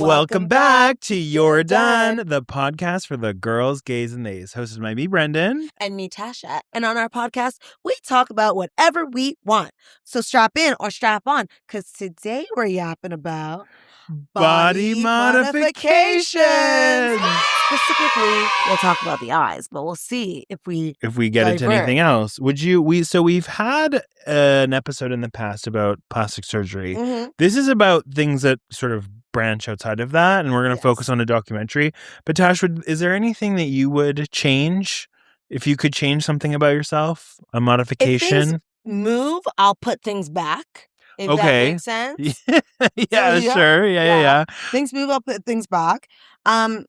Welcome back to You're Done, the podcast for the girls, gays, and theys. Hosted by me, Brendan. And me, Tasha. And on our podcast, we talk about whatever we want. So strap in or strap on, because today we're yapping about body modification. Specifically, we'll talk about the eyes, but we'll see if we get into anything else. We've had an episode in the past about plastic surgery. Mm-hmm. This is about things that sort of branch outside of that, and we're going to focus on a documentary. But Tash, is there anything that you would change if you could change something about yourself? A modification? If things move, I'll put things back. If that makes sense. Yeah, sure. Yeah. Things move, I'll put things back. The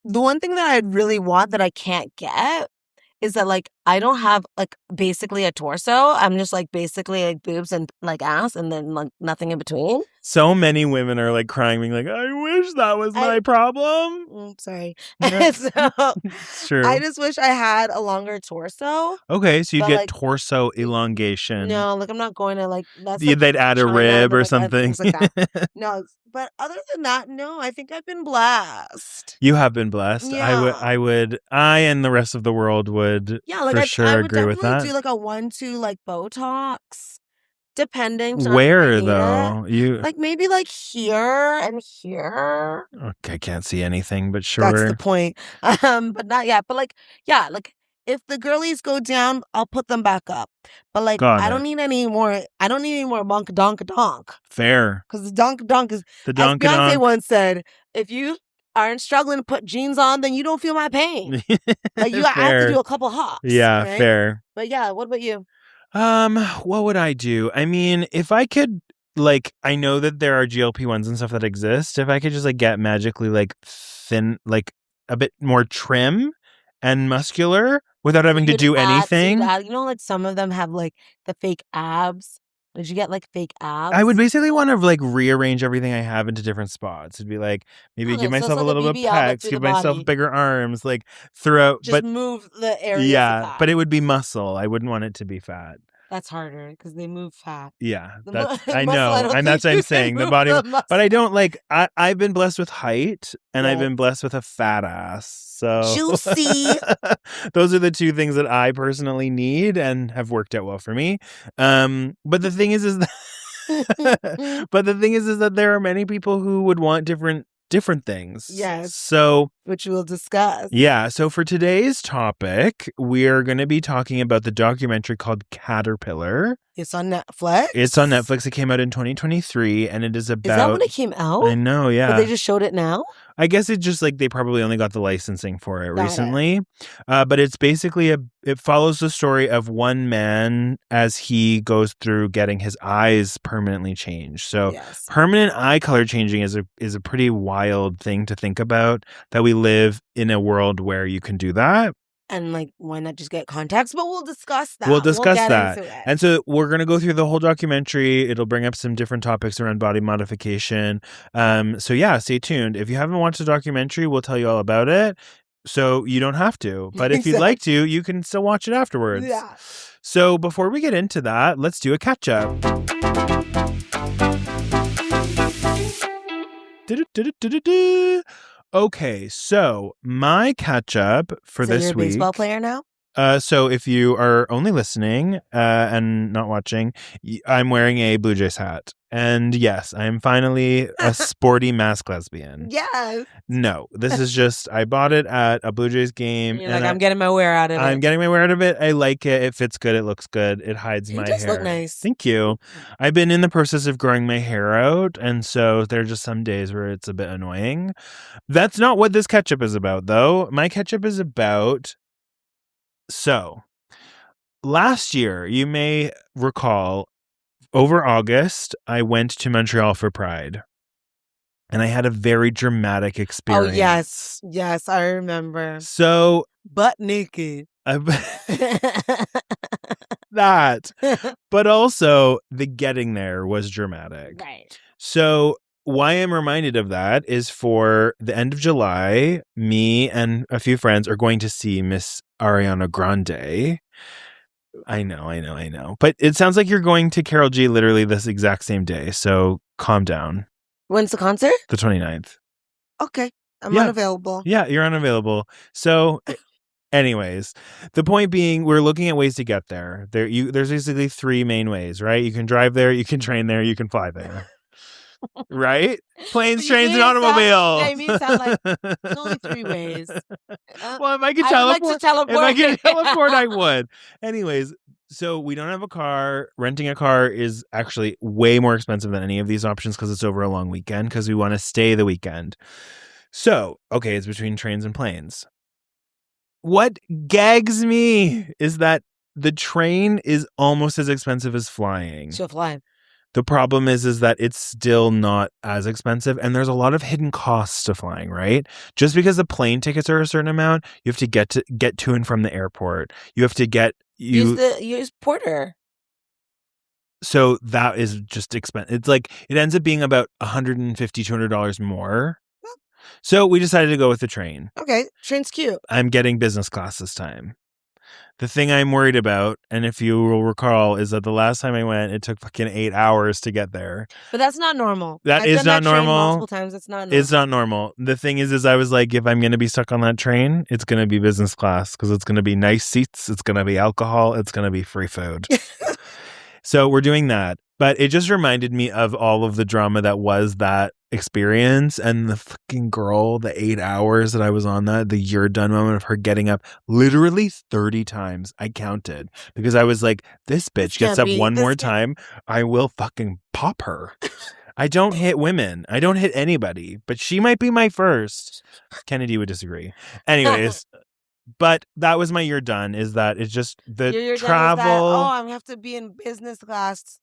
one thing that I really want that I can't get is that, like, I don't have, like, basically a torso. I'm just, like, basically, like, boobs and, like, ass and then, like, nothing in between. So many women are, like, crying, being like, I wish that was my problem. Sorry. Yeah. So, it's true. I just wish I had a longer torso. Okay, so you get like, torso elongation. No, like, I'm not going to, like, that's... Yeah, they'd add a rib or something. Like that. No, but other than that, no, I think I've been blessed. You have been blessed. Yeah. I and the rest of the world would for sure agree with that. I would definitely do like a 1-2 like Botox, depending. Where though? Like maybe like here and here. Okay, I can't see anything, but sure. That's the point. But not yet. But like, yeah, like if the girlies go down, I'll put them back up. But like, I don't need any more. I don't need any more donk donk. Fair. Because the donk donk is the donk. As Beyonce once said, if you aren't struggling to put jeans on, then you don't feel my pain. Like you have to do a couple hops. Yeah, right? Fair. But yeah, what about you? What would I do? I mean, if I could, like, I know that there are GLP-1s and stuff that exist. If I could just like get magically like thin, like a bit more trim and muscular without having to do anything. You know, like some of them have like the fake abs. Did you get like fake abs? I would basically want to like rearrange everything I have into different spots. It'd be like maybe give myself a little bit of pecs, give myself bigger arms, like throughout. Just move the area. Yeah, but it would be muscle. I wouldn't want it to be fat. That's harder because they move fat. Yeah, I know, and that's what I'm saying. The body, but I don't like. I've been blessed with height, and I've been blessed with a fat ass. So juicy. Those are the two things that I personally need and have worked out well for me. But the thing is that there are many people who would want different things. Yes. So, which we'll discuss. Yeah. So for today's topic, we're going to be talking about the documentary called Caterpillar. It's on Netflix. It came out in 2023, and it is about... Is that when it came out? I know, yeah. But they just showed it now? I guess it just like they probably only got the licensing for it recently. But it's basically it follows the story of one man as he goes through getting his eyes permanently changed. So permanent eye color changing is a pretty wild thing to think about, that we live in a world where you can do that. And like, why not just get contacts? But we'll discuss that. We'll that. And so we're going to go through the whole documentary. It'll bring up some different topics around body modification. So yeah, stay tuned. If you haven't watched the documentary, we'll tell you all about it. So you don't have to. But if you'd like to, you can still watch it afterwards. Yeah. So before we get into that, let's do a catch up. Okay, so my catch up for this week. You're a baseball player now? So if you are only listening and not watching, I'm wearing a Blue Jays hat. And yes, I am finally a sporty mask lesbian. Yes. No, this is just, I bought it at a Blue Jays game. You're like, I'm getting my wear out of it. I'm getting my wear out of it. I like it. It fits good. It looks good. It hides my hair. It does look nice. Thank you. I've been in the process of growing my hair out. And so there are just some days where it's a bit annoying. That's not what this catch-up is about, though. My catch-up is about... So, last year, you may recall, over August, I went to Montreal for Pride. And I had a very dramatic experience. Oh, yes. Yes, I remember. So... Butt naked. That. But also, the getting there was dramatic. Right. So... Why I'm reminded of that is for the end of July, me and a few friends are going to see Miss Ariana Grande. I know. But it sounds like you're going to Carol G literally this exact same day. So calm down. When's the concert? The 29th. Okay. I'm Yeah. unavailable. Yeah, you're unavailable. So anyways, the point being, we're looking at ways to get there. There's basically 3 main ways, right? You can drive there, you can train there, you can fly there. Right? Planes, trains, and automobiles. You made it sound like there's only 3 ways. Well, if I could I would like to teleport. if I could teleport, I would. Anyways, so we don't have a car. Renting a car is actually way more expensive than any of these options because it's over a long weekend because we want to stay the weekend. So, okay, it's between trains and planes. What gags me is that the train is almost as expensive as flying. She'll fly. The problem is that it's still not as expensive, and there's a lot of hidden costs to flying, right? Just because the plane tickets are a certain amount, you have to get to and from the airport. You have to use Porter. So that is just expensive. It's like it ends up being about $150, $200 more. So we decided to go with the train. Okay, train's cute. I'm getting business class this time. The thing I'm worried about, and if you will recall, is that the last time I went, it took fucking 8 hours to get there. But that's not normal. I've is not normal. Multiple times. It's not normal. It's not normal. The thing is I was like, if I'm going to be stuck on that train, it's going to be business class because it's going to be nice seats. It's going to be alcohol. It's going to be free food. So we're doing that. But it just reminded me of all of the drama that was that experience and the fucking girl, the 8 hours that I was on that, the you're done moment of her getting up literally 30 times. I counted because I was like, this bitch gets up one more time. I will fucking pop her. I don't hit women. I don't hit anybody, but she might be my first. Kennedy would disagree. Anyways. But that was my you're done is that it's just the travel. I have to be in business class.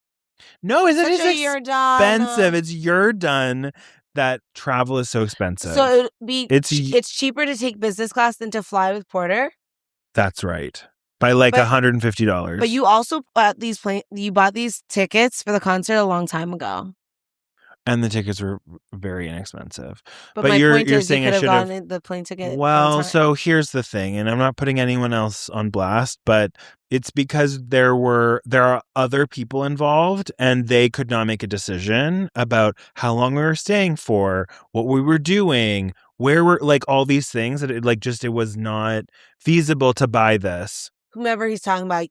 No, it's expensive. It's you're done that travel is so expensive. So it's cheaper to take business class than to fly with Porter. That's right. By like $150. But you also bought these tickets for the concert a long time ago. And the tickets were very inexpensive. But you're saying I should have gotten the plane ticket. Well, so here's the thing, and I'm not putting anyone else on blast, but it's because there are other people involved, and they could not make a decision about how long we were staying for, what we were doing, where we're like all these things that it was not feasible to buy this. Whomever he's talking about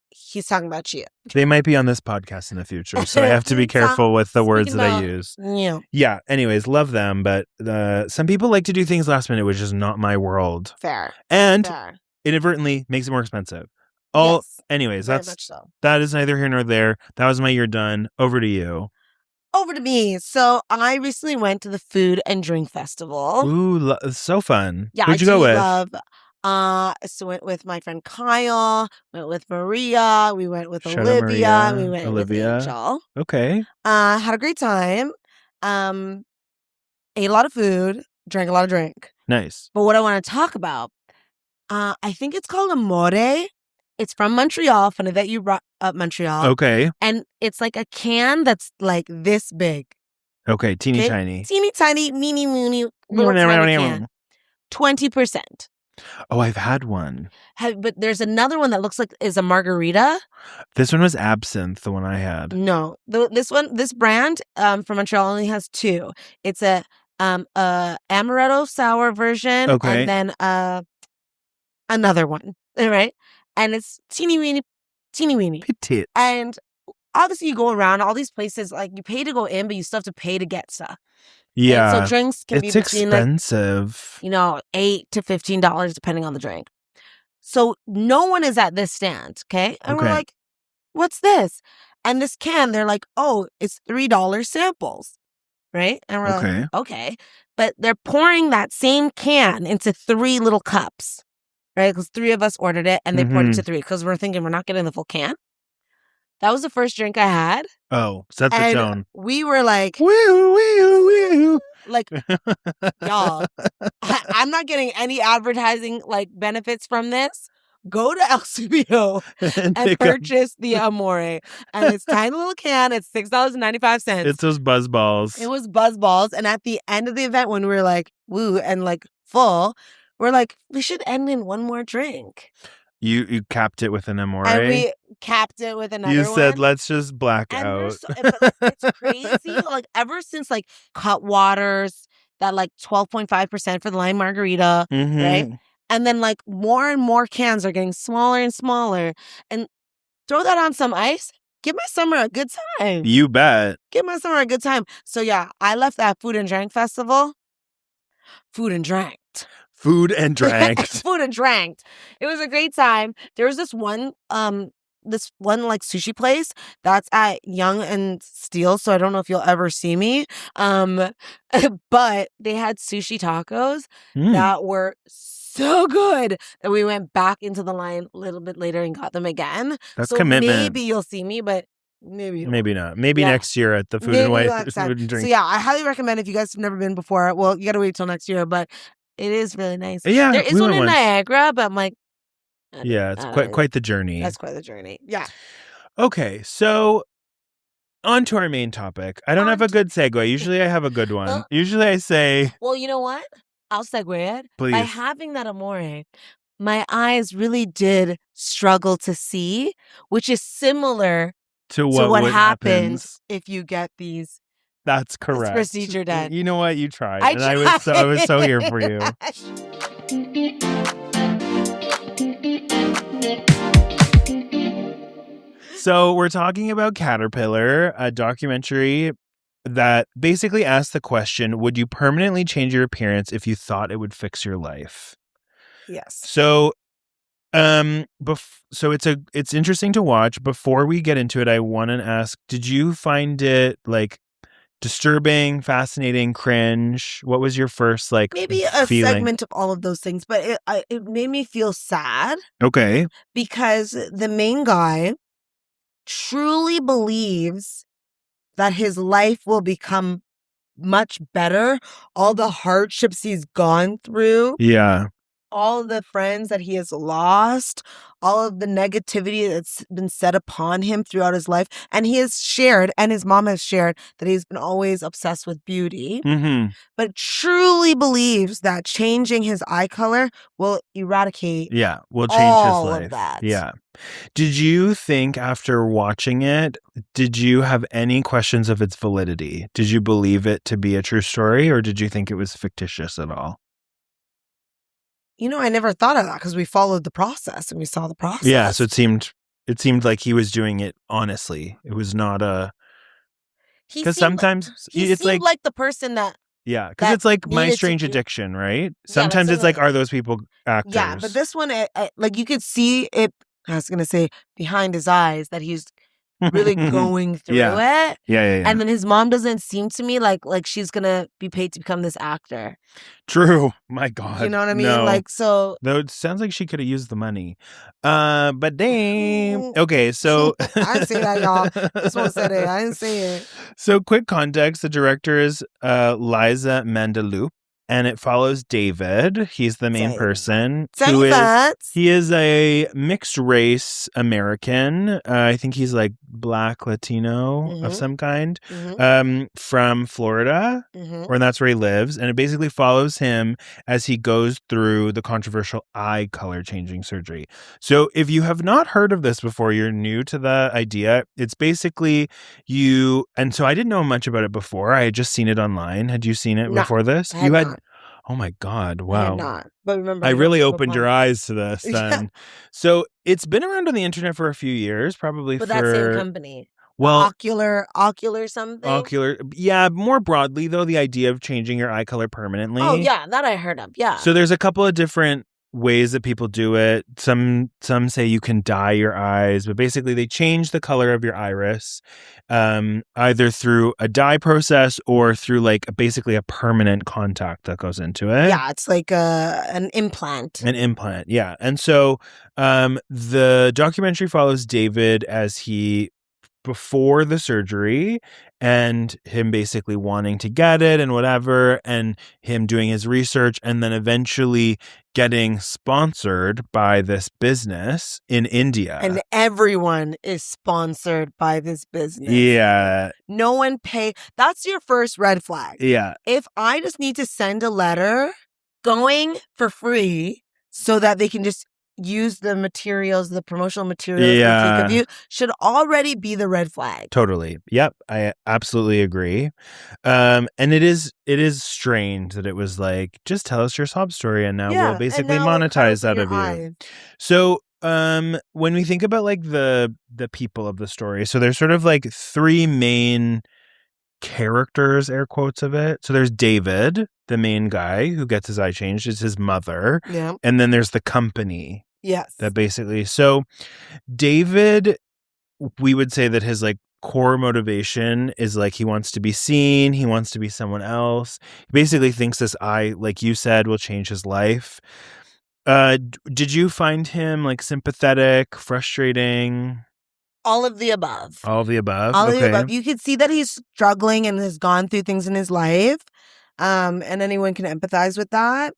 you. They might be on this podcast in the future, so I have to be careful with the words that I use. Yeah. Yeah. Anyways, love them, but some people like to do things last minute, which is not my world. Fair. And inadvertently makes it more expensive. Anyways, that is neither here nor there. That was my year done. Over to you. Over to me. So I recently went to the Food and Drink Festival. Ooh, so fun. Yeah, who'd you go with? So went with my friend Kyle, went with Maria, we went with Olivia, we went with Angel. Okay. Had a great time. Ate a lot of food, drank a lot of drink. Nice. But what I want to talk about, I think it's called Amore. It's from Montreal. Funny that you brought up Montreal. Okay. And it's like a can that's like this big. Okay, teeny tiny. Teeny tiny, meeny moony, little tiny can. 20%. Oh, I've had one. But there's another one that looks like is a margarita. This one was absinthe, the one I had. No, this brand from Montreal only has 2. It's a amaretto sour version, and then another one, right? And it's teeny weeny. Petite. And obviously, you go around all these places, like you pay to go in, but you still have to pay to get stuff. Yeah. And so drinks can be between expensive. $8 to $15 depending on the drink. So no one is at this stand, okay? And we're like, what's this? And this can, they're like, oh, it's $3 samples, right? And we're like, okay. But they're pouring that same can into 3 little cups, right? Because 3 of us ordered it, and they poured it to 3 because we're thinking we're not getting the full can. That was the first drink I had. Oh, set the tone. We were like, woo, woo, woo. Like, y'all, I'm not getting any advertising like benefits from this. Go to LCBO and purchase the Amore. And it's tiny little can. It's $6.95. It's those buzz balls. It was buzz balls. And at the end of the event, when we were like, woo, and like full, we're like, we should end in one more drink. You capped it with an amore? And we capped it with another You one. said, let's just black And out. but like, it's crazy. Like, ever since like Cutwater's, that like 12.5% for the lime margarita, right? And then like more and more cans are getting smaller and smaller. And throw that on some ice. Give my summer a good time. You bet. Give my summer a good time. So yeah, I left that food and drank festival. Food and drank. Food and drank. Food and drank. It was a great time. There was this one like sushi place that's at Young and Steel, so I don't know if you'll ever see me. But they had sushi tacos that were so good that we went back into the line a little bit later and got them again. That's so commitment. Maybe you'll see me, but maybe not. Maybe next year at the Food and White Food and Drink. So yeah, I highly recommend if you guys have never been before. Well, you got to wait till next year, but it is really nice. Yeah, there is one in Niagara, but I'm like, yeah, it's quite the journey. That's quite the journey. Yeah. Okay, so on to our main topic. I don't have a good segue. Usually I have a good one. Usually I say... Well, you know what? I'll segue it. Please. By having that amore, my eyes really did struggle to see, which is similar to what happens if you get these. That's correct. This procedure done. You know what? You tried. I was so here for you. So we're talking about Caterpillar, a documentary that basically asks the question, would you permanently change your appearance if you thought it would fix your life? Yes. So so it's interesting to watch. Before we get into it, I want to ask, did you find it like disturbing, fascinating, cringe? What was your first like maybe a feeling? Segment of all of those things, but it made me feel sad. Okay. Because the main guy truly believes that his life will become much better. All the hardships he's gone through. Yeah. All of the friends that he has lost, all of the negativity that's been set upon him throughout his life. And he has shared, and his mom has shared, that he's been always obsessed with beauty, but truly believes that changing his eye color will eradicate will change his life. Of that. Yeah. Did you think after watching it, did you have any questions of its validity? Did you believe it to be a true story, or did you think it was fictitious at all? You know, I never thought of that because we followed the process and we saw the process. Yeah, so it seemed like he was doing it honestly. It was not a... Because sometimes it's like the person that... Yeah, because it's like My Strange Addiction, right? Sometimes it's like, are those people actors? Yeah, but this one, like you could see it, I was going to say, behind his eyes that he's really going through it. Yeah. And then his mom doesn't seem to me like she's going to be paid to become this actor. True. My God. You know what I mean? No. Like, so... Though it sounds like she could have used the money. But damn. Okay, so... I didn't say that, y'all. This one said it. I didn't say it. So quick context. The director is Liza Mandeloup. And it follows David. He's the main person. He is a mixed race American. I think he's like Black Latino of some kind, from Florida, or that's where he lives. And it basically follows him as he goes through the controversial eye color changing surgery. So if you have not heard of this before, you're new to the idea. It's basically and so I didn't know much about it before. I had just seen it online. Had you seen it before this? You had. Oh my God! Wow. I had not. But remember, I really opened your eyes to this then. Yeah. So it's been around on the internet for a few years, probably that same company. Well, ocular something. Ocular, yeah. More broadly, though, the idea of changing your eye color permanently. Oh yeah, that I heard of. Yeah. So there's a couple of different ways that people do it. Some say you can dye your eyes, but basically they change the color of your iris, either through a dye process or through like basically a permanent contact that goes into it. Yeah, it's like an implant. An implant, yeah. And so the documentary follows David as he before the surgery and him basically wanting to get it and whatever, and him doing his research and then eventually getting sponsored by this business in India. And everyone is sponsored by this business. Yeah. No one pay. That's your first red flag. Yeah. If I just need to send a letter going for free so that they can just use the materials, the promotional materials they take of you should already be the red flag. Totally. Yep. I absolutely agree. And it is strange that it was like, just tell us your sob story and now we'll basically monetize that of you. So when we think about like the people of the story, so there's sort of like three main characters, air quotes, of it. So there's David, the main guy who gets his eye changed, is his mother. Yeah. And then there's the company. Yes. That basically, so David, we would say that his like core motivation is like he wants to be seen, he wants to be someone else. He basically thinks this eye, like you said, will change his life. Did you find him like sympathetic, frustrating? All of the above. All of the above? All of the above. You could see that he's struggling and has gone through things in his life. And anyone can empathize with that.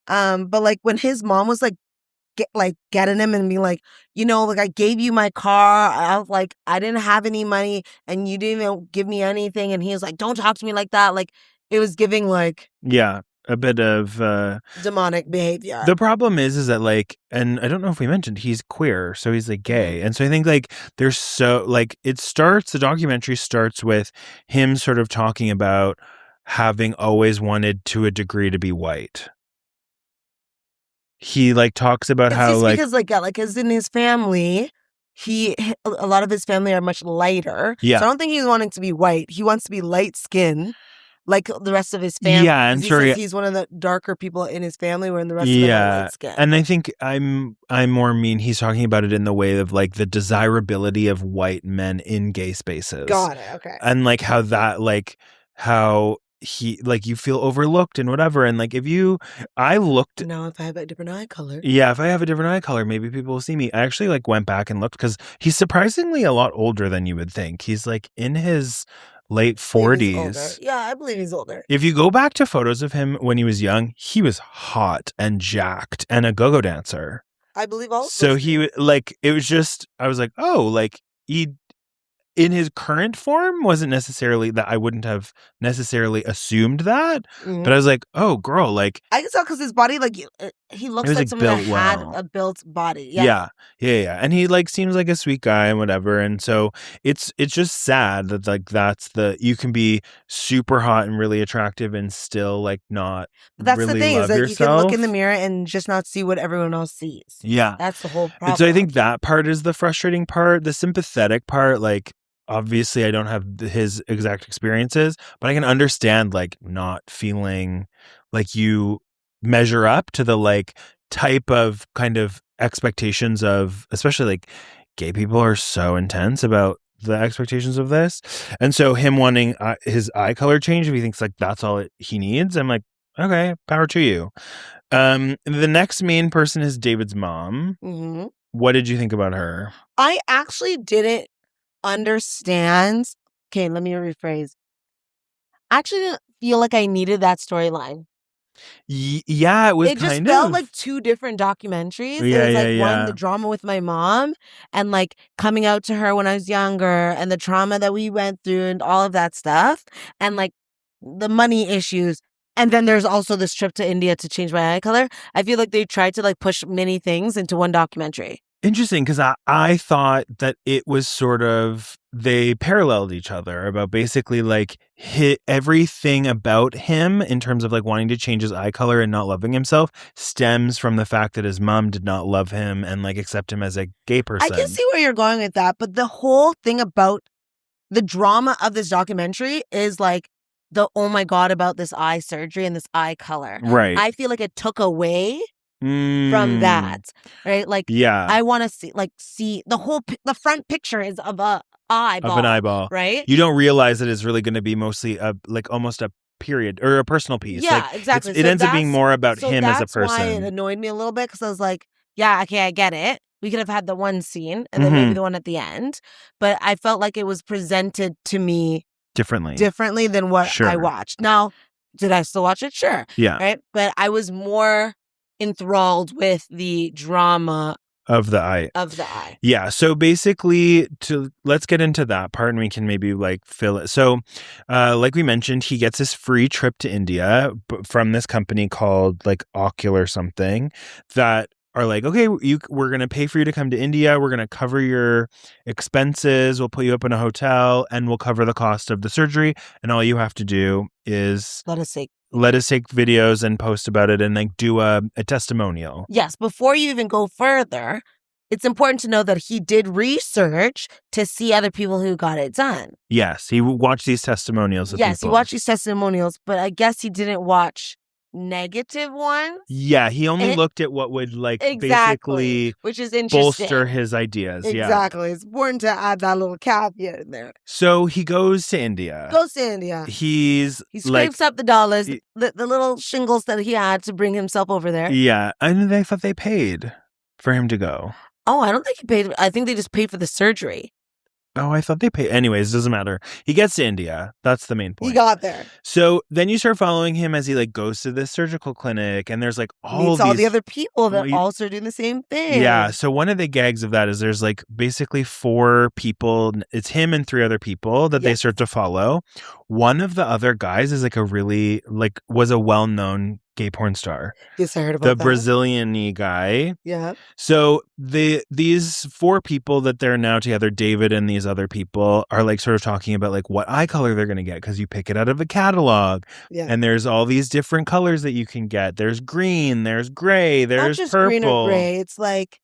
But like when his mom was like getting him and being like, you know, like I gave you my car. I was like, I didn't have any money and you didn't even give me anything. And he was like, don't talk to me like that. Like it was giving like, yeah, a bit of demonic behavior. The problem is that like, and I don't know if we mentioned, he's queer, so he's like gay. And so I think like there's so like the documentary starts with him sort of talking about having always wanted to a degree to be white. He like talks about how like because in his family, a lot of his family are much lighter. Yeah. So I don't think he's wanting to be white. He wants to be light skinned. Like the rest of his family. Yeah, and he's one of the darker people in his family, where in the rest of them are light skin. And I think I'm more mean. He's talking about it in the way of like the desirability of white men in gay spaces. Got it. Okay. And like how that how he like you feel overlooked and whatever. And like I looked. Now if I have a different eye color. Yeah, if I have a different eye color, maybe people will see me. I actually like went back and looked because he's surprisingly a lot older than you would think. He's like in his late 40s. Yeah, I believe he's older. If you go back to photos of him when he was young, he was hot and jacked and a go-go dancer. I believe also. So he like it was just I was like, oh, like he in his current form wasn't necessarily that I wouldn't have necessarily assumed that, but I was like, oh, girl, like I can tell because his body, like he looks like someone that had a built body. Yeah. And he like seems like a sweet guy and whatever. And so it's just sad that like you can be super hot and really attractive and still like not. That's really the thing love is that yourself. You can look in the mirror and just not see what everyone else sees. Yeah, that's the whole problem. And so I think that part is the frustrating part. The sympathetic part, like. Obviously, I don't have his exact experiences, but I can understand like not feeling like you measure up to the like type of kind of expectations of, especially like gay people are so intense about the expectations of this. And so him wanting his eye color change, if he thinks like that's all he needs, I'm like, okay, power to you. The next main person is David's mom. Mm-hmm. What did you think about her? I actually didn't understands. Okay, let me rephrase. I actually didn't feel like I needed that storyline. Yeah, it just felt like two different documentaries. Yeah, it was like one, the drama with my mom and like coming out to her when I was younger and the trauma that we went through and all of that stuff and like the money issues. And then there's also this trip to India to change my eye color. I feel like they tried to like push many things into one documentary. Interesting, because I thought that it was sort of, they paralleled each other about basically like everything about him in terms of like wanting to change his eye color and not loving himself stems from the fact that his mom did not love him and like accept him as a gay person. I can see where you're going with that, but the whole thing about the drama of this documentary is like oh my God, about this eye surgery and this eye color. Right. I feel like it took away from that, right? Like, yeah, I want to see the front picture is of an eyeball, right? You don't realize that it's really going to be mostly like almost a period or a personal piece. Yeah, like, exactly. It ends up being more about him as a person. That's why it annoyed me a little bit because I was like, yeah, okay, I get it. We could have had the one scene and then maybe the one at the end, but I felt like it was presented to me differently than what I watched. Now, did I still watch it? Sure. Yeah. Right, but I was more enthralled with the drama of the eye. Yeah. So basically let's get into that part and we can maybe like fill it. So like we mentioned, he gets this free trip to India from this company called like Ocular something that are like, okay, we're going to pay for you to come to India. We're going to cover your expenses. We'll put you up in a hotel and we'll cover the cost of the surgery. And all you have to do is Let us take videos and post about it and like do a testimonial. Yes. Before you even go further, it's important to know that he did research to see other people who got it done. Yes. He watched these testimonials of people. Yes, he watched these testimonials, but I guess he didn't watch negative ones. Yeah, he only looked at what would like basically which is interesting. Bolster his ideas. Exactly. Yeah. It's important to add that little caveat in there. So he goes to India. He scrapes up the dollars, the little shingles that he had to bring himself over there. Yeah, and I thought they paid for him to go. Oh, I don't think he paid. I think they just paid for the surgery. Oh, I thought they paid. Anyways, doesn't matter. He gets to India. That's the main point. He got there. So then you start following him as he like goes to this surgical clinic, and there's like all the other people that also do the same thing. Yeah. So one of the gags of that is there's like basically 4 people. It's him and 3 other people that they start to follow. One of the other guys is like was a well-known gay porn star. Yes, I heard about that. The Brazilian-y guy. Yeah. So these 4 people that they're now together, David and these other people, are like sort of talking about like what eye color they're going to get because you pick it out of the catalog. Yeah. And there's all these different colors that you can get. There's green, there's gray, there's not just purple. Green or gray. It's like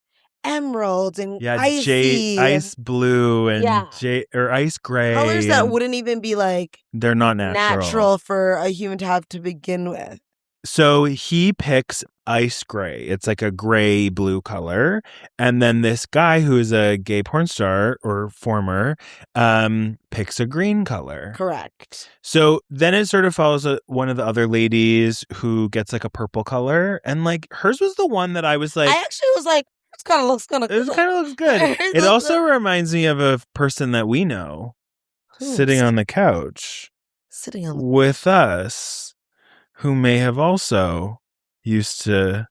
emerald and icy, ice blue and or ice gray. Colors that wouldn't even be like they're not natural for a human to have to begin with. So he picks ice gray. It's like a gray blue color. And then this guy who is a gay porn star or former picks a green color. Correct. So then it sort of follows one of the other ladies who gets like a purple color. And like hers was the one that I was like. I actually was like, this kind of looks kind of good. It kind of looks good. It also reminds me of a person that we know sitting on the couch. With us. Who may have also used to.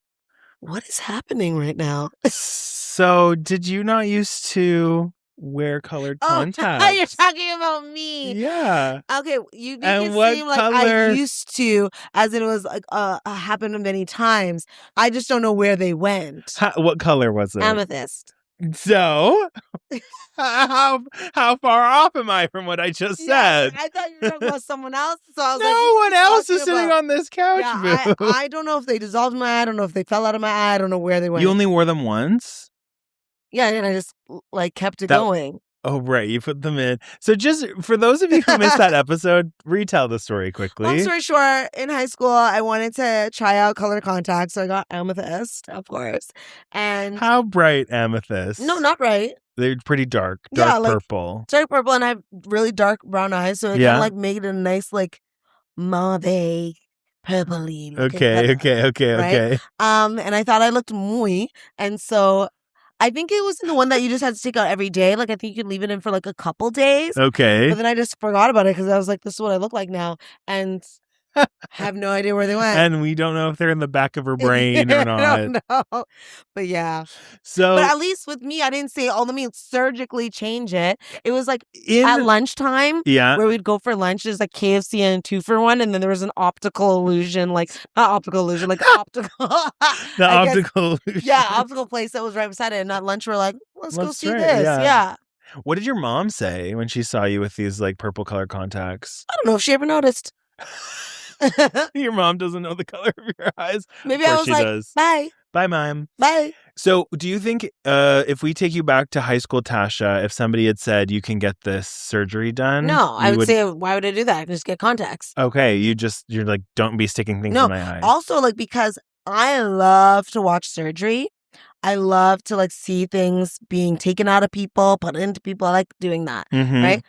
What is happening right now? So, did you not used to wear colored contacts? Oh, you're talking about me. Yeah. Okay, you make it seem like I used to, as it was like happened many times. I just don't know where they went. What color was it? Amethyst. So, how far off am I from what I just said? I thought you were talking about someone else. So I was no one else is sitting on this couch. Yeah, I don't know if they dissolved my eye. I don't know if they fell out of my eye. I don't know where they went. You only wore them once? Yeah, and I just like kept it going. Oh, right. You put them in. So just for those of you who missed that episode, retell the story quickly. Long story short, in high school, I wanted to try out colored contacts. So I got amethyst, of course. And how bright amethyst? No, not bright. They're pretty dark. Purple. Dark purple, and I have really dark brown eyes. So it kind of like made it a nice like mauve purpley. Okay. And I thought I looked muy. And so I think it was the one that you just had to take out every day. Like, I think you could leave it in for like a couple days. Okay. But then I just forgot about it because I was like, this is what I look like now. And have no idea where they went. And we don't know if they're in the back of her brain or not. I don't know. But yeah. So, but at least with me, I didn't say, oh, let me surgically change it. It was like at lunchtime where we'd go for lunch. There's like KFC and 2-for-1. And then there was an optical illusion, like not optical illusion, like optical. The optical illusion. Yeah, optical place that was right beside it. And at lunch, we're like, let's go see this. Yeah. What did your mom say when she saw you with these like purple colored contacts? I don't know if she ever noticed. Your mom doesn't know the color of your eyes. Maybe I was like, bye. Bye, Mom. Bye. So do you think if we take you back to high school, Tasha, if somebody had said you can get this surgery done? No, I would say, why would I do that? I can just get contacts. Okay. You're like, don't be sticking things in my eyes. Also, like, because I love to watch surgery. I love to like see things being taken out of people, put into people. I like doing that. Mm-hmm. Right.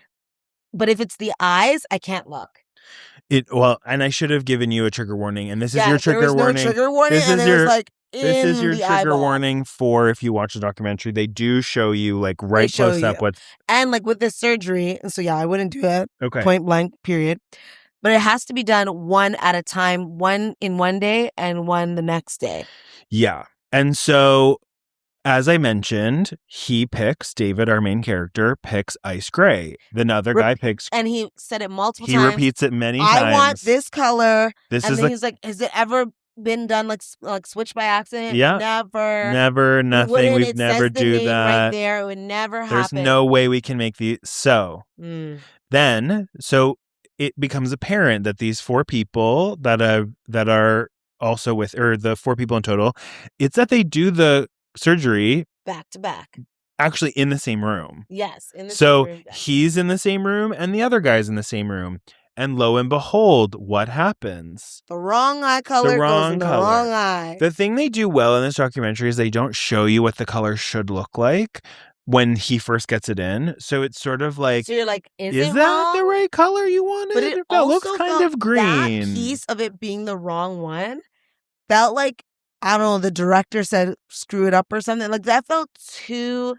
But if it's the eyes, I can't look. And I should have given you a trigger warning, and this is your trigger warning. No trigger warning. This is your trigger warning for if you watch the documentary. They do show you like right close up what. And like with this surgery, and so yeah, I wouldn't do it. Okay. Point blank. Period. But it has to be done one at a time, one in one day and one the next day. Yeah, and so. As I mentioned, David, our main character, picks ice gray. The other guy picks... And he said it multiple times. He repeats it many times. I want this color. He's like, has it ever been done like switch by accident? Yeah. Never. Never, nothing. We've It never says the do name right that. there. It would never There's happen. no way we can make these. So Mm. then, so it becomes apparent that these 4 people that are also with, or the 4 people in total, it's that they do the surgery back to back. Actually in the same room. Yes, in the so same room. he's in the same room and the other guy's in the same room. And lo and behold, what happens? The wrong eye color goes in the wrong eye. The thing they do well in this documentary is they don't show you what the color should look like when he first gets it in. So it's sort of like, so you're like, is that the right color you wanted? But it that looks also kind of green. That piece of it being the wrong one felt like, I don't know, the director said screw it up or something. Like that felt too.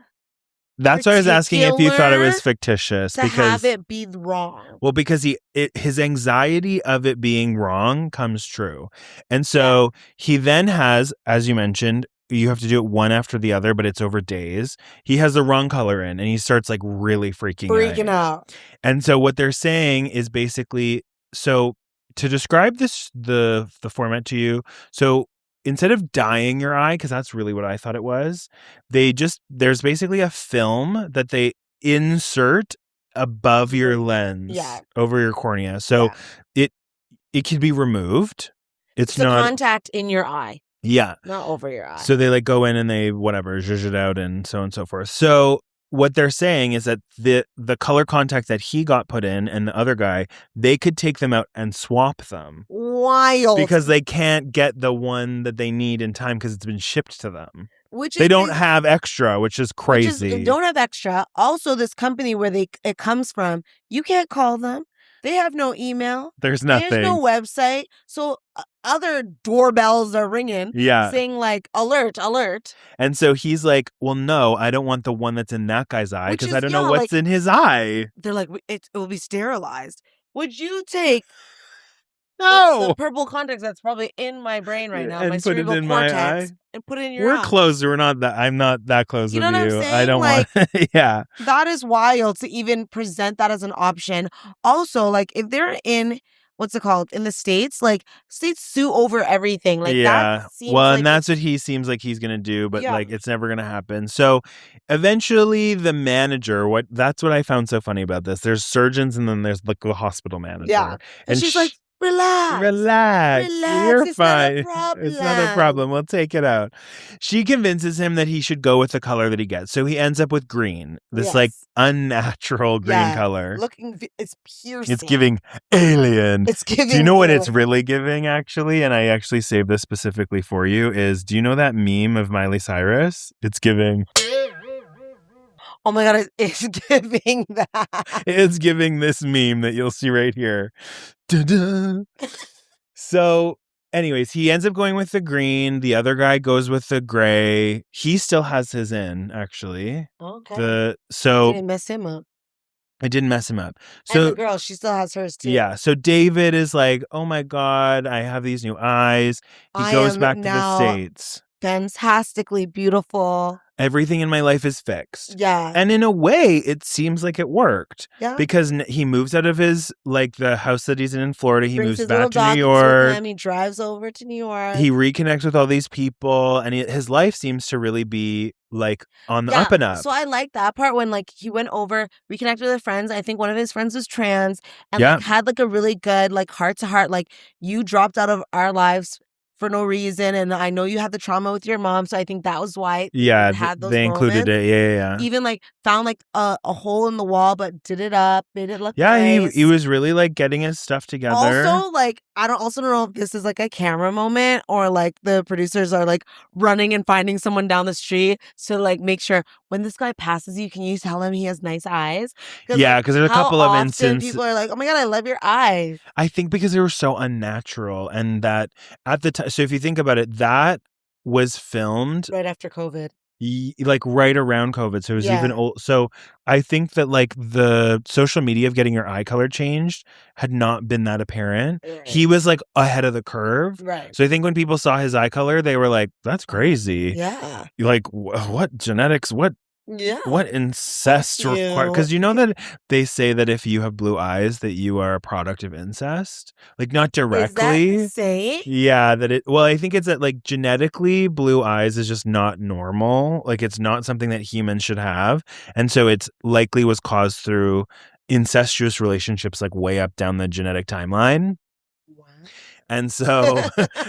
That's why I was asking if you thought it was fictitious. To have it be wrong. Well, because his anxiety of it being wrong comes true. And so he then has, as you mentioned, you have to do it one after the other, but it's over days. He has the wrong color in and he starts like really freaking out. And so what they're saying is basically, so to describe the format to you, so instead of dyeing your eye, because that's really what I thought it was, there's basically a film that they insert above your lens, over your cornea. So it can be removed. It's not contact in your eye. Yeah. Not over your eye. So they like go in and they whatever, zhuzh it out and so on and so forth. So what they're saying is that the color contact that he got put in and the other guy, they could take them out and swap them. Wild. Because they can't get the one that they need in time because it's been shipped to them. They don't have extra, which is crazy. They don't have extra. Also, this company where it comes from, you can't call them. They have no email. There's nothing. There's no website. So other doorbells are ringing, saying like, alert, alert. And so he's like, well, no, I don't want the one that's in that guy's eye because I don't know what's in his eye. They're like, it will be sterilized. Would you take the purple contacts that's probably in my brain right now, and my put it in cortex, my eye? And put it in your eye? We're close. I'm not that close with you. What I'm saying? I don't want. Yeah. That is wild to even present that as an option. Also, like if they're in what's it called in the States, like states sue over everything. Like that seems and that's what he seems like he's gonna do, but like it's never gonna happen. So eventually the manager, that's what I found so funny about this. There's surgeons and then there's like the hospital manager. Yeah. And she's like, Relax. You're fine. It's not a problem. We'll take it out. She convinces him that he should go with the color that he gets. So he ends up with green. This like unnatural green color. It's piercing. It's giving alien. It's giving. Do you know what it's really giving actually? And I actually saved this specifically for you do you know that meme of Miley Cyrus? It's giving. Oh my God, it's giving that. It's giving this meme that you'll see right here. Da-da. So, anyways, he ends up going with the green. The other guy goes with the gray. He still has his in, actually. Okay. Didn't mess him up. I didn't mess him up. So and the girl, she still has hers too. Yeah. So David is like, oh my God, I have these new eyes. He goes back to the States. Fantastically beautiful. Everything in my life is fixed. Yeah. And in a way, it seems like it worked. Yeah. Because he moves out of the house that he's in Florida. He moves back to New York. With him. He drives over to New York. He reconnects with all these people. And his life seems to really be like on the up and up. So I like that part when like he went over, reconnected with friends. I think one of his friends was trans and like, had like a really good like heart to heart. Like you dropped out of our lives for no reason, and I know you had the trauma with your mom, so I think that was why had those they included moments. it. Yeah. Even like found like a hole in the wall, but did it up, made it look nice. He was really like getting his stuff together. Also, like I don't know if this is like a camera moment or like the producers are like running and finding someone down the street to like make sure when this guy passes you, can you tell him he has nice eyes? Yeah, because there's a couple of instances people are like, "Oh my God, I love your eyes." I think because they were so unnatural, and that at the time. So if you think about it, that was filmed right after COVID. Like right around COVID. So it was even old. So I think that like the social media of getting your eye color changed had not been that apparent. Right. He was like ahead of the curve. Right. So I think when people saw his eye color, they were like, that's crazy. Yeah. Like what genetics? What Yeah. What incest require? Because you know that they say that if you have blue eyes, that you are a product of incest. Like not Is that directly. say? Yeah, that it. Well, I think it's that like genetically, blue eyes is just not normal. Like it's not something that humans should have, and so it's likely was caused through incestuous relationships, like way up down the genetic timeline. What? And so,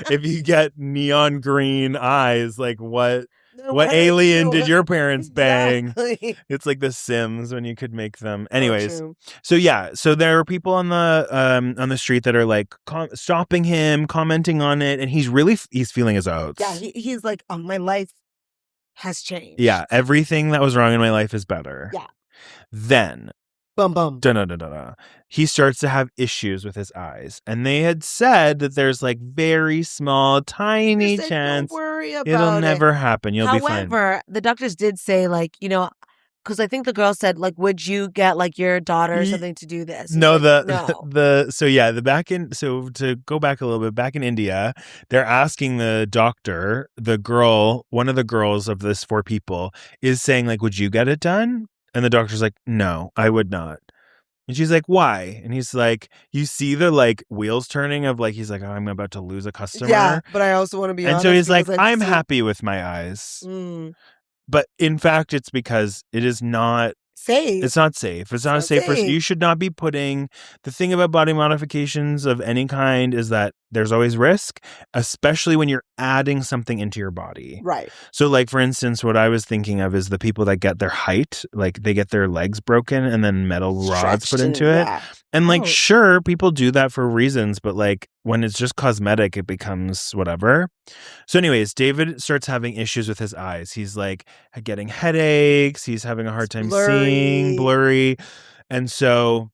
if you get neon green eyes, like Then what why did alien did you your parents bang? exactly. It's like The Sims when you could make them. So Anyways, true. so yeah, so there are people on the street that are like stopping him, commenting on it, and he's feeling his oats. Yeah, he's like, oh, my life has changed. Yeah, everything that was wrong in my life is better. Yeah. Then Bum bum. he starts to have issues with his eyes, and they had said that there's like very small, tiny Said, chance don't worry about it'll it. never happen. You'll be fine. However, the doctors did say, like, you know, because I think the girl said, like, would you get like your daughter or something to do this? He's No, like, no. So to go back a little bit, back in India, they're asking the doctor, one of the girls of this 4 people is saying like, would you get it done? And the doctor's like, no, I would not. And she's like, why? And he's like, you see the like wheels turning of like, he's like, oh, I'm about to lose a customer. Yeah, but I also want to be and honest. so he's like, because I'm happy with my eyes. But in fact, it's because it is not safe. It's not safe. It's not a safe person. safe. You should not be putting the thing about body modifications of any kind is that there's always risk, especially when you're adding something into your body. Right. So like, for instance, what I was thinking of is the people that get their height, like they get their legs broken and then metal rods put into it. Yeah. And like, sure, people do that for reasons, but like when it's just cosmetic, it becomes whatever. So anyways, David starts having issues with his eyes. He's like getting headaches. He's having a hard time seeing, blurry. And so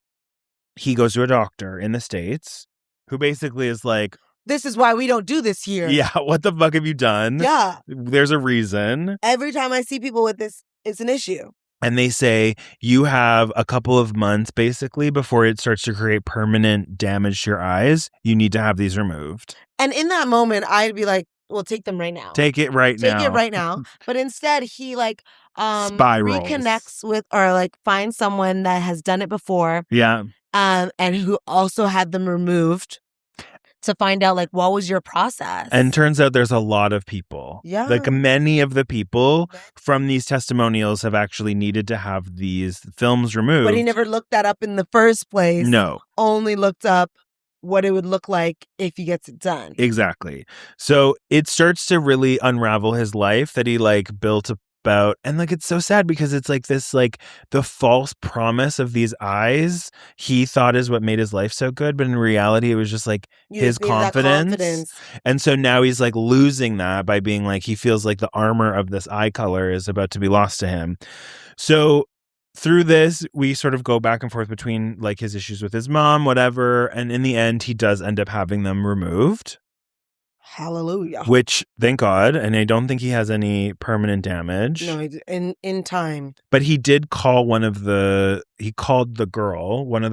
he goes to a doctor in the States who basically is like, this is why we don't do this here. Yeah, what the fuck have you done? Yeah. There's a reason. Every time I see people with this, it's an issue. And they say you have a couple of months basically before it starts to create permanent damage to your eyes. You need to have these removed. And in that moment, I'd be like, well, take them right now. Take it right now. Take it right now. But instead, he like spirals. reconnects with or like finds someone that has done it before. Yeah. And who also had them removed to find out like what was your process. And turns out there's a lot of people. Yeah. Like many of the people from these testimonials have actually needed to have these films removed. But he never looked that up in the first place. No. Only looked up what it would look like if he gets it done. Exactly. So it starts to really unravel his life that he like built about. And like, it's so sad because it's like this, like the false promise of these eyes he thought is what made his life so good. But in reality, it was just like his confidence. And so now he's like losing that by being like, he feels like the armor of this eye color is about to be lost to him. So through this, we sort of go back and forth between like his issues with his mom, whatever. And in the end, he does end up having them removed. Hallelujah. Which, thank God. And I don't think he has any permanent damage. No, in time. But he did call one of the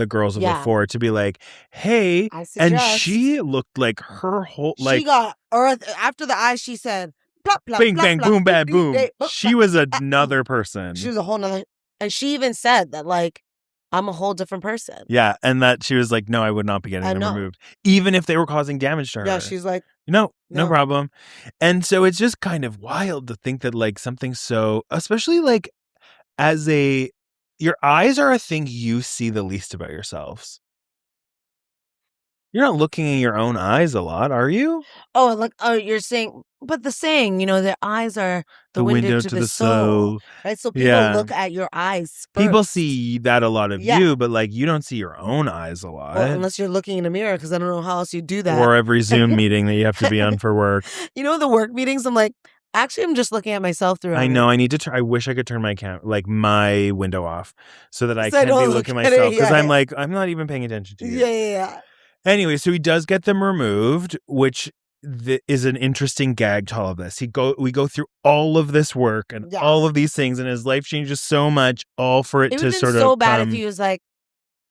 girls of the 4 to be like, hey. And she looked like her whole, like. She got earth after the eyes, she said, plop, plop, bing, plop, bang, plop, boom, bam, boom. She was ah. another person. She was a whole nother. And she even said that, like, I'm a whole different person. Yeah. And that she was like, no, I would not be getting them removed. Even if they were causing damage to her. Yeah. She's like, no problem. And so it's just kind of wild to think that like something so, especially like your eyes are a thing you see the least about yourselves. You're not looking in your own eyes a lot, are you? Oh, like, you're saying, but the saying, you know, their eyes are the window to the soul. Right? So people look at your eyes first. People see that a lot of you, but like you don't see your own eyes a lot. Well, unless you're looking in a mirror, because I don't know how else you do that. Or every Zoom meeting that you have to be on for work. You know, the work meetings, I'm like, actually, I'm just looking at myself through. I know. I need to I wish I could turn my window off so that I can't be looking at myself. Because I'm like, I'm not even paying attention to you. Yeah. Anyway, so he does get them removed, which is an interesting gag to all of this. We go through all of this work and all of these things, and his life changes so much, all for it to sort of so bad if he was like,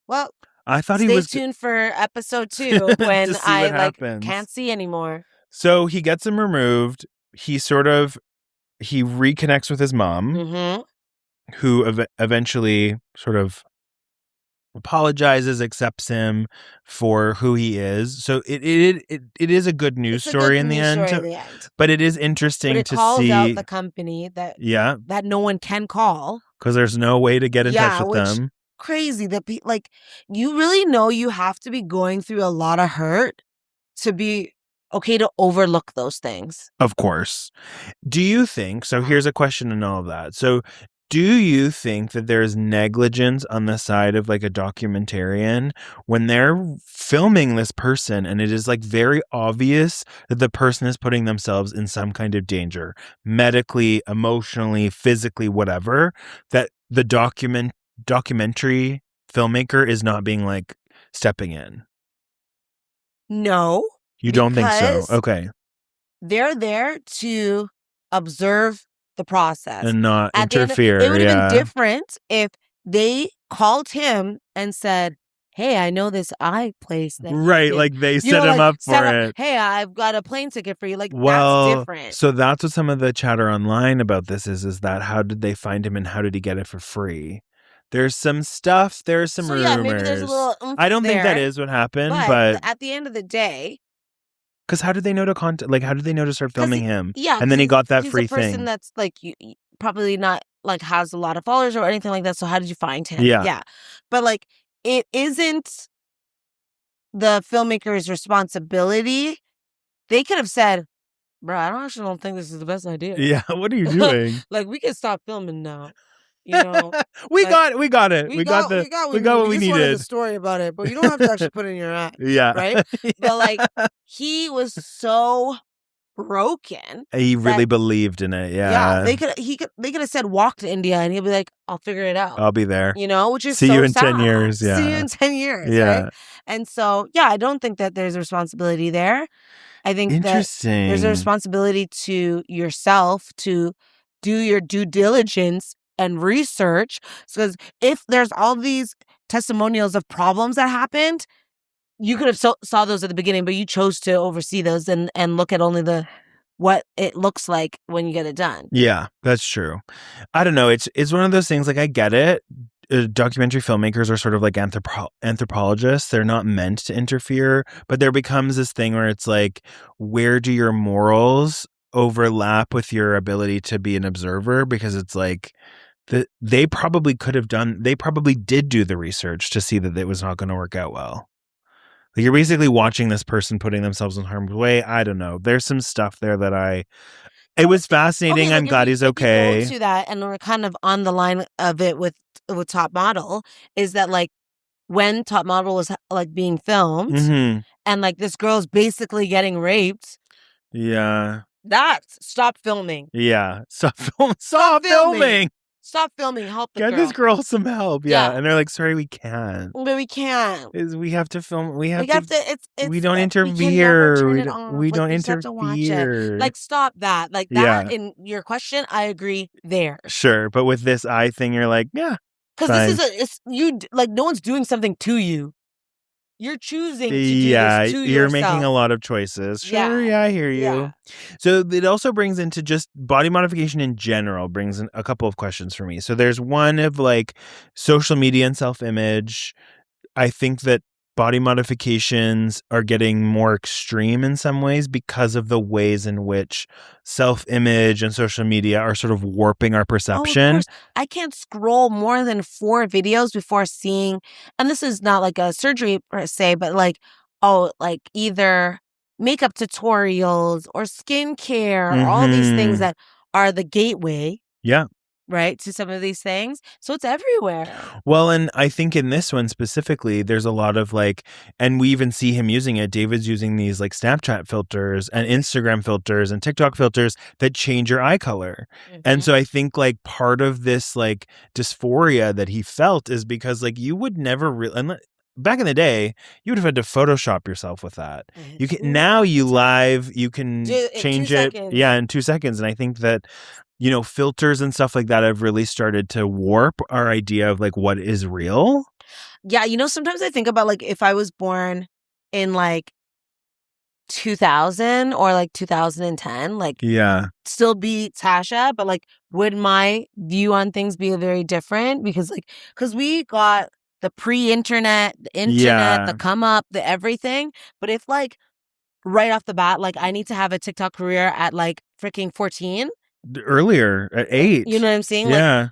well, I thought stay he was tuned for episode 2 when I like can't see anymore. So he gets them removed. He reconnects with his mom. Mm-hmm. who eventually sort of apologizes, accepts him for who he is. So it is a good news It's a good story in the news story end. at the end. But it is But interesting it to calls out see, the company that yeah, that no one can call. because there's no way to get in touch Yeah, with which them. crazy that like you really know you have to be going through a lot of hurt to be okay to overlook those things. Of course. Do you think, so here's a question in all of that. So do you think that there's negligence on the side of like a documentarian when they're filming this person and it is like very obvious that the person is putting themselves in some kind of danger, medically, emotionally, physically, whatever, that the documentary filmmaker is not being like stepping in? No, You don't think so? because Okay. they're there to observe the process. And not At the end, interfere, it would have been yeah. different if they called him and said, "Hey, I know this eye place that you Right, can, like they you set know, him like up set for up. it. Hey, I've got a plane ticket for you." Like that's Well, different. so that's what some of the chatter online about this is that how did they find him and how did he get it for free? There's some stuff, there's some So rumors. yeah, maybe there's a little oomph I don't think that there, is what happened, but but at the end of the day, because how did they know to contact? Like, how did they know to start because filming him? yeah, And then he because got that he's a free person thing. that's like probably not like has a lot of followers or anything like that. So how did you find him? Yeah. Yeah, but like it isn't the filmmaker's responsibility. They could have said, "Bro, I actually don't think this is the best idea." Yeah. What are you doing? Like we can stop filming now. You know, we like, got it. We got we got we got what we we just wanted the needed. story about it, but you don't have to actually put it in your ad, Yeah. right? But like Yeah. he was so broken He really that believed in it. yeah, Yeah. they could have said walk to India and he'd be like, "I'll figure it out." I'll be there. You know, which is See so you in sad. 10 years. Yeah. See you in 10 years, Yeah. right? And so, yeah, I don't think that there's a responsibility there. I think that there's a Interesting. responsibility to yourself to do your due diligence and research. Because if there's all these testimonials of problems that happened, you could have saw those at the beginning, but you chose to oversee those and look at only the what it looks like when you get it done. Yeah, that's true. I don't know. It's one of those things. Like I get it. Documentary filmmakers are sort of like anthropologists. They're not meant to interfere, but there becomes this thing where it's like, where do your morals overlap with your ability to be an observer? Because it's like they probably could have done. They probably did do the research to see that it was not going to work out well. Like you're basically watching this person putting themselves in harm's way. I don't know. There's some stuff there that it was fascinating. Okay, I'm like glad he's okay. If you go to that, and we're kind of on the line of it with Top Model, is that like when Top Model was like being filmed, Mhm. and like this girl's basically getting raped. Yeah. Stop filming. Yeah. Stop filming. Stop filming. Help the Get girl. this girl some help. Yeah. Yeah. And they're like, sorry, we can't. But we can't. We have to film. We have to. It's. we don't We interfere. can never turn it off. We don't you just have to watch it. interfere. Like stop that. Like Yeah. that. In your question, I agree there. Sure, but with this eye thing, you're like, yeah. Because this is it's you like no one's doing something to you. You're choosing to do this to you're yourself. making a lot of choices. Sure, yeah, I hear you. Yeah. So it also brings into just body modification in general, brings in a couple of questions for me. So there's one of like social media and self-image. I think that body modifications are getting more extreme in some ways because of the ways in which self-image and social media are sort of warping our perception. Oh, of course. I can't scroll more than 4 videos before seeing, and this is not like a surgery per se, but like, like either makeup tutorials or skincare or all these things that are the gateway. Yeah. Right, to some of these things. So it's everywhere. Well, and I think in this one specifically, there's a lot of like, and we even see him using it. David's using these like Snapchat filters and Instagram filters and TikTok filters that change your eye color. And so I think like part of this like dysphoria that he felt is because like you would never really, back in the day, you would have had to Photoshop yourself with that. You can now you can change it. Yeah, in 2 seconds. And I think that, you know, filters and stuff like that have really started to warp our idea of like what is real. Yeah, you know, sometimes I think about like if I was born in like 2000 or like 2010, like Yeah. still be Tasha, but like would my view on things be very different? Because we got the pre-internet, the internet, the Yeah. come up, the everything. But if like right off the bat, like I need to have a TikTok career at like freaking 14, Earlier at you 8. know what I'm saying? Like Yeah.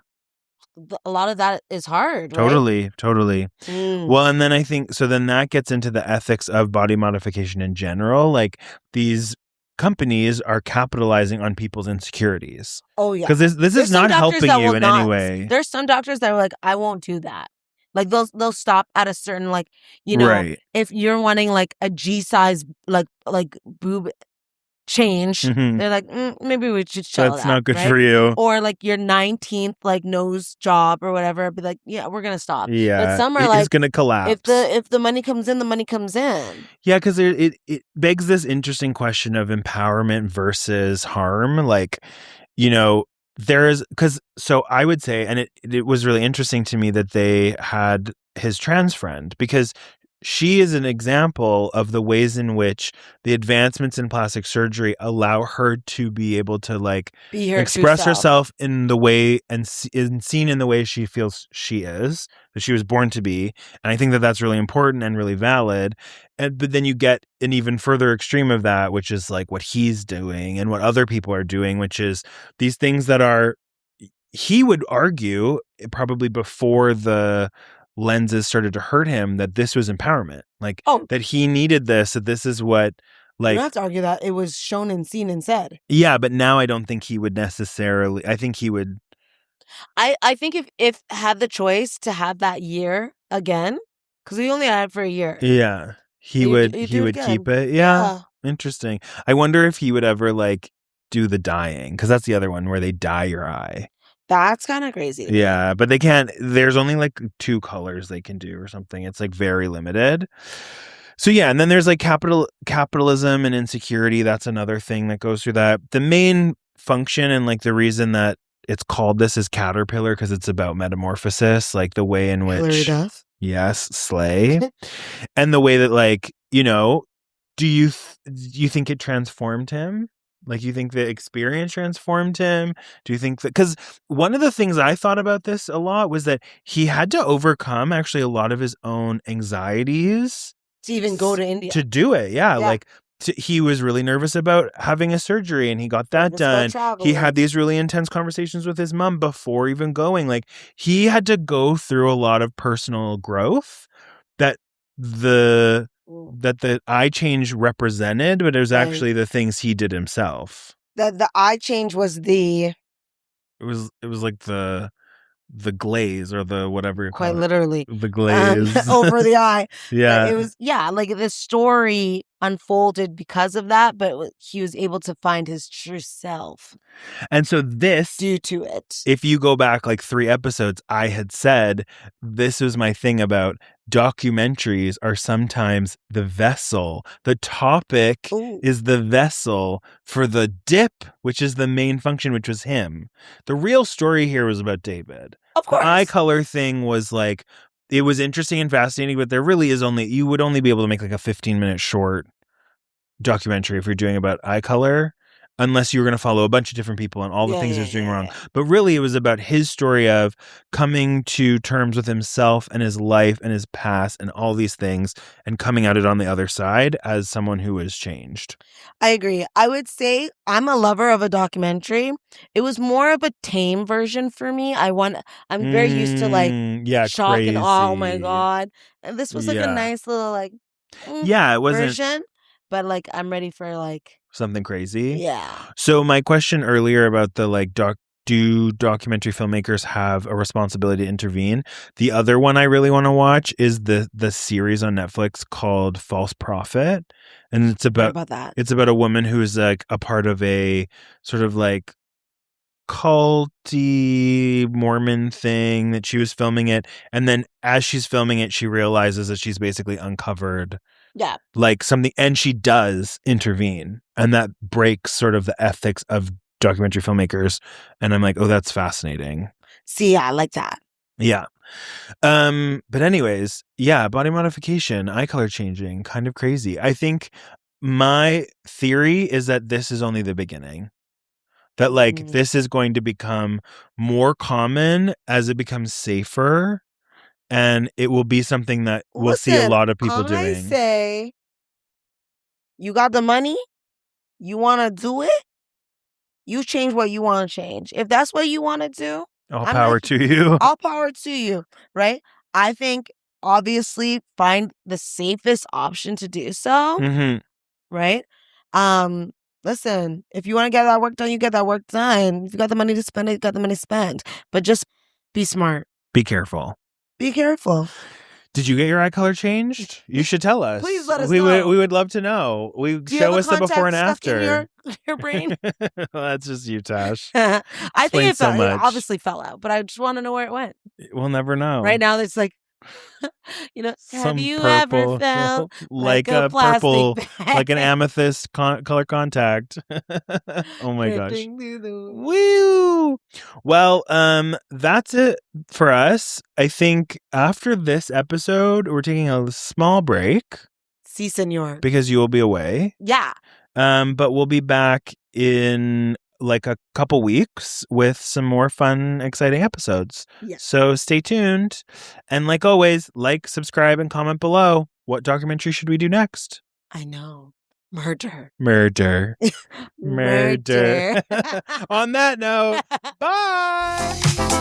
a lot of that is hard, right? Totally. Totally. Mm. Well, and then I think so then that gets into the ethics of body modification in general. Like these companies are capitalizing on people's insecurities. Oh yeah. Because this is There's some not doctors helping that you will in any not. way. There's some doctors that are like, I won't do that. Like they'll stop at a certain like, Right. if you're wanting like a G size like boob change, Mhm. they're like, maybe we should chill That's it out, not good right? for you. Or like your 19th like nose job or whatever, be like, yeah, we're gonna stop. But Yeah. some are It is like, going to collapse. if the money comes in, the money comes in. Yeah, because it begs this interesting question of empowerment versus harm. Like, so I would say, and it was really interesting to me that they had his trans friend because she is an example of the ways in which the advancements in plastic surgery allow her to be able to like Be her true express self. herself in the way and seen in the way she feels she is, that she was born to be. And I think that that's really important and really valid. But then you get an even further extreme of that, which is like what he's doing and what other people are doing, which is these things that are, he would argue probably before the lenses started to hurt him, that this was empowerment, like Oh, that he needed this, that this is what, you don't like, have to argue that. It was shown and seen and said. yeah, but now I don't think he would necessarily, I think he would, I think if had the choice to have that year again, because we only had it for a year, yeah, you he do it would keep again. it. Yeah. Yeah, Interesting. I wonder if he would ever like do the dyeing, because that's the other one where they dye your eye. that's kind of crazy to me. Yeah, but they can't, there's only like 2 colors they can do or something. It's like very limited. So yeah, and then there's like capitalism and insecurity. That's another thing that goes through that. The main function and like the reason that it's called this is Caterpillar, because it's about metamorphosis, like the way in Hilary which, Duff. yes, slay, and the way that like, do you think it transformed him? Like, you think the experience transformed him? Do you think that, because one of the things I thought about this a lot was that he had to overcome actually a lot of his own anxieties To even go to India. to do it. Yeah. Yeah. Like he was really nervous about having a surgery and he got that Nervous about done. He traveling. had these really intense conversations with his mom before even going. Like he had to go through a lot of personal growth that the eye change represented, but it was Right. actually the things he did himself. The eye change was It was like the glaze or the whatever you quite call it. literally The glaze. over the eye. Yeah. But it was, like the story unfolded because of that, but he was able to find his true self And so this, due to it. if you go back like 3 episodes, I had said this was my thing about documentaries are sometimes the vessel. The topic Ooh. is the vessel for the dip, which is the main function, which was him. The real story here was about David. Of course. The eye color thing was like, it was interesting and fascinating, but there really is you would only be able to make like a 15-minute short documentary if you're doing about eye color, unless you were going to follow a bunch of different people and all the things he was doing wrong. But really, it was about his story of coming to terms with himself and his life and his past and all these things and coming out it on the other side as someone who has changed. I agree. I would say I'm a lover of a documentary. It was more of a tame version for me. I'm very used to like shock and awe. Oh my crazy. God. And this was like a nice little like it wasn't version, but like I'm ready for like something crazy. Yeah. So my question earlier about the like do documentary filmmakers have a responsibility to intervene? The other one I really want to watch is the series on Netflix called False Prophet, and it's about that. It's about a woman who's like a part of a sort of like culty Mormon thing that she was filming it, and then as she's filming it, she realizes that she's basically uncovered like something, and she does intervene, and that breaks sort of the ethics of documentary filmmakers. And I'm like, oh, that's fascinating. See, I like that. Yeah. But anyways, yeah, body modification, eye color changing, kind of crazy. I think my theory is that this is only the beginning. That like this is going to become more common as it becomes safer, and it will be something that we'll see a lot of people doing. I say, you got the money, you want to do it, you change what you want to change. If that's what you want to do, all power to you. All power to you, right? I think obviously find the safest option to do so, right? Listen, if you want to get that work done, you get that work done. If you got the money to spend it, you got the money to spend. But just be smart. Be careful. Be careful. Did you get your eye color changed? You should tell us. Please let us know. We would love to know. Show us the before and after. In your brain? Well, that's just you, Tash. I think it obviously fell out, but I just want to know where it went. We'll never know. Right now, it's like, have you ever felt like a purple, like an amethyst color contact? Oh my gosh. Woo! Well, that's it for us. I think after this episode, we're taking a small break. Si, senor. Because you will be away. Yeah. But we'll be back in like a couple weeks with some more fun, exciting episodes. Yes. So stay tuned. And like always, like, subscribe, and comment below. What documentary should we do next? I know. Murder. Murder. Murder. On that note, bye.